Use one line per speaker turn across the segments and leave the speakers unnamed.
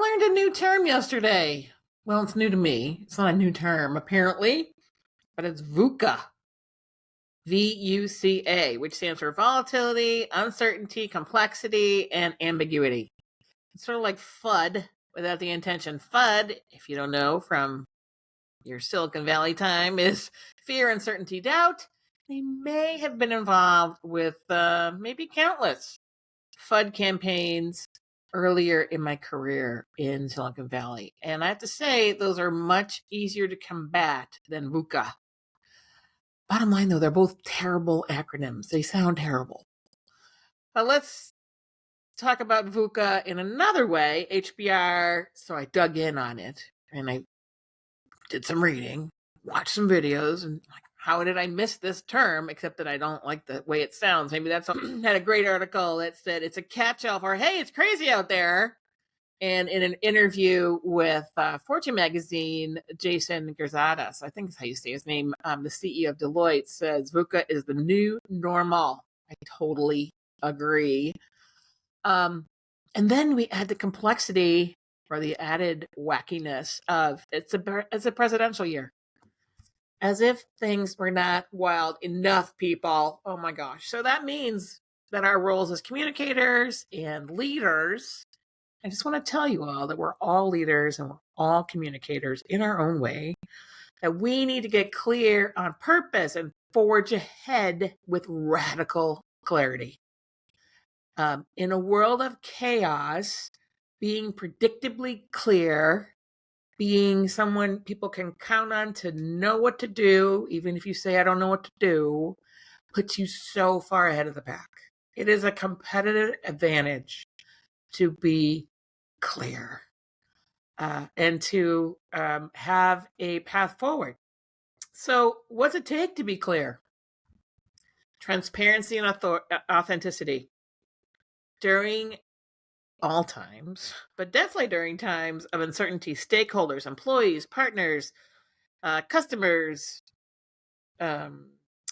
Learned a new term yesterday. Well, it's new to me. It's not a new term, apparently, but it's VUCA. VUCA, which stands for volatility, uncertainty, complexity, and ambiguity. It's sort of like FUD without the intention. FUD, if you don't know from your Silicon Valley time, is fear, uncertainty, doubt. They may have been involved with maybe countless FUD campaigns earlier in my career in Silicon Valley. And I have to say, those are much easier to combat than VUCA. Bottom line, though, they're both terrible acronyms. They sound terrible. But let's talk about VUCA in another way, HBR. So I dug in on it and I did some reading, watched some videos, and like, how did I miss this term, except that I don't like the way it sounds. Maybe that's something. Had a great article that said it's a catch-all for, hey, it's crazy out there. And in an interview with Fortune magazine, Jason Gerzadas, I think is how you say his name, the CEO of Deloitte, says VUCA is the new normal. I totally agree. And then we add the complexity or the added wackiness of it's a presidential year. As if things were not wild enough, people. Oh my gosh. So that means that our roles as communicators and leaders, I just want to tell you all that we're all leaders and we're all communicators in our own way, that we need to get clear on purpose and forge ahead with radical clarity. In a world of chaos, being predictably clear, being someone people can count on to know what to do, even if you say, I don't know what to do, puts you so far ahead of the pack. It is a competitive advantage to be clear and to have a path forward. So what's it take to be clear? Transparency and authenticity. During all times, but definitely during times of uncertainty, stakeholders, employees, partners, customers,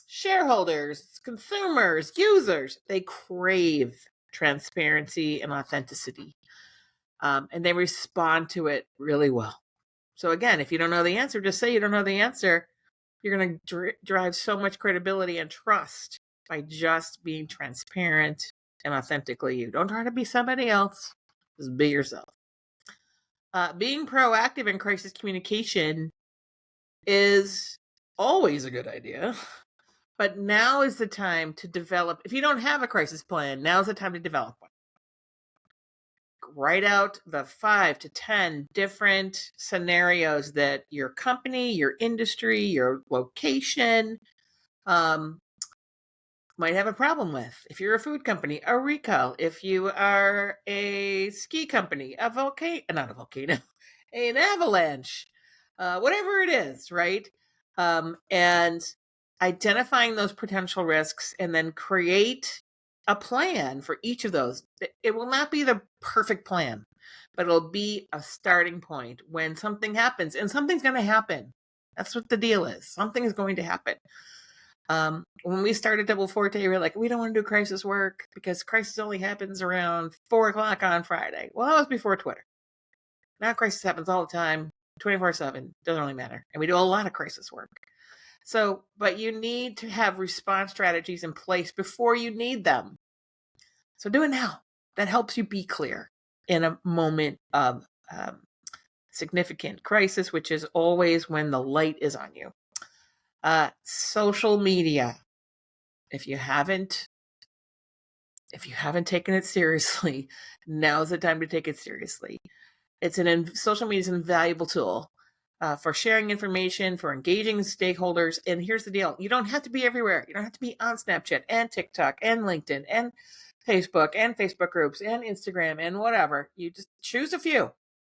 shareholders, consumers, users, they crave transparency and authenticity. And they respond to it really well. So again, if you don't know the answer, just say you don't know the answer. You're going to drive so much credibility and trust by just being transparent and authentically you. Don't try to be somebody else. Just be yourself. Being proactive in crisis communication is always a good idea. But now is the time to develop. If you don't have a crisis plan, now's the time to develop one. Write out the 5 to 10 different scenarios that your company, your industry, your location might have a problem with. If you're a food company, a recall. If you are a ski company, an avalanche, whatever it is, right? And identifying those potential risks and then create a plan for each of those. It will not be the perfect plan, but it'll be a starting point when something happens, and something's going to happen. That's what the deal is. Something is going to happen. When we started Double Forte, we were like, we don't want to do crisis work because crisis only happens around 4 o'clock on Friday. Well, that was before Twitter. Now crisis happens all the time, 24/7. Doesn't really matter. And we do a lot of crisis work. So, but you need to have response strategies in place before you need them. So do it now. That helps you be clear in a moment of significant crisis, which is always when the light is on you. Social media. If you haven't taken it seriously, now's the time to take it seriously. Social media is an invaluable tool for sharing information, for engaging stakeholders. And here's the deal. You don't have to be everywhere. You don't have to be on Snapchat and TikTok and LinkedIn and Facebook and Facebook groups and Instagram and whatever. You just choose a few.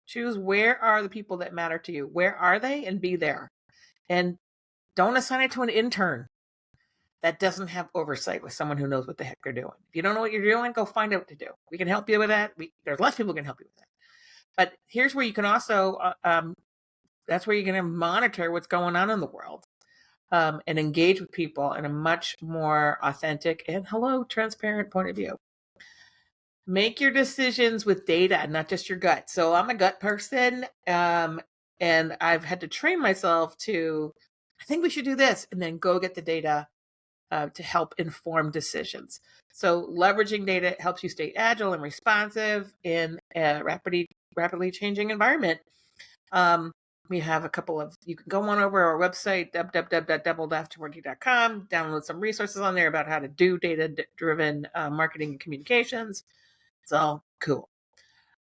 Choose where are the people that matter to you. Where are they? And be there. And don't assign it to an intern that doesn't have oversight with someone who knows what the heck they're doing. If you don't know what you're doing, go find out what to do. We can help you with that. There's lots of people who can help you with that. But here's where you can also, that's where you're going to monitor what's going on in the world and engage with people in a much more authentic and transparent point of view. Make your decisions with data, not just your gut. So I'm a gut person, and I've had to train myself to, I think we should do this, and then go get the data to help inform decisions. So leveraging data helps you stay agile and responsive in a rapidly changing environment. We have a couple of, you can go on over our website, www.double-20.com, download some resources on there about how to do data-driven marketing and communications. It's all cool.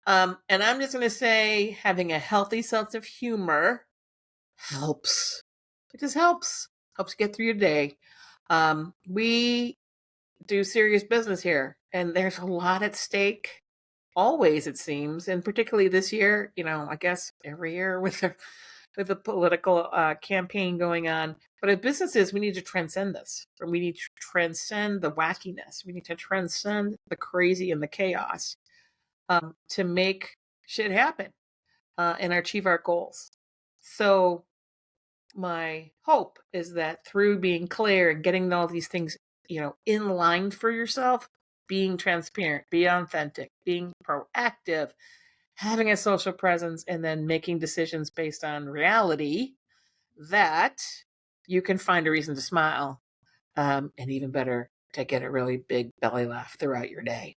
And I'm just going to say having a healthy sense of humor helps. It just helps. Helps get through your day. We do serious business here, and there's a lot at stake. Always, it seems, and particularly this year. I guess every year with the political campaign going on. But as businesses, we need to transcend this. We need to transcend the wackiness. We need to transcend the crazy and the chaos to make shit happen and achieve our goals. So my hope is that through being clear and getting all these things, in line for yourself, being transparent, being authentic, being proactive, having a social presence, and then making decisions based on reality, that you can find a reason to smile, and even better, to get a really big belly laugh throughout your day.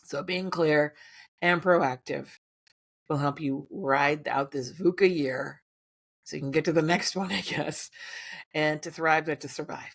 So being clear and proactive will help you ride out this VUCA year so you can get to the next one, I guess, and to thrive, but to survive.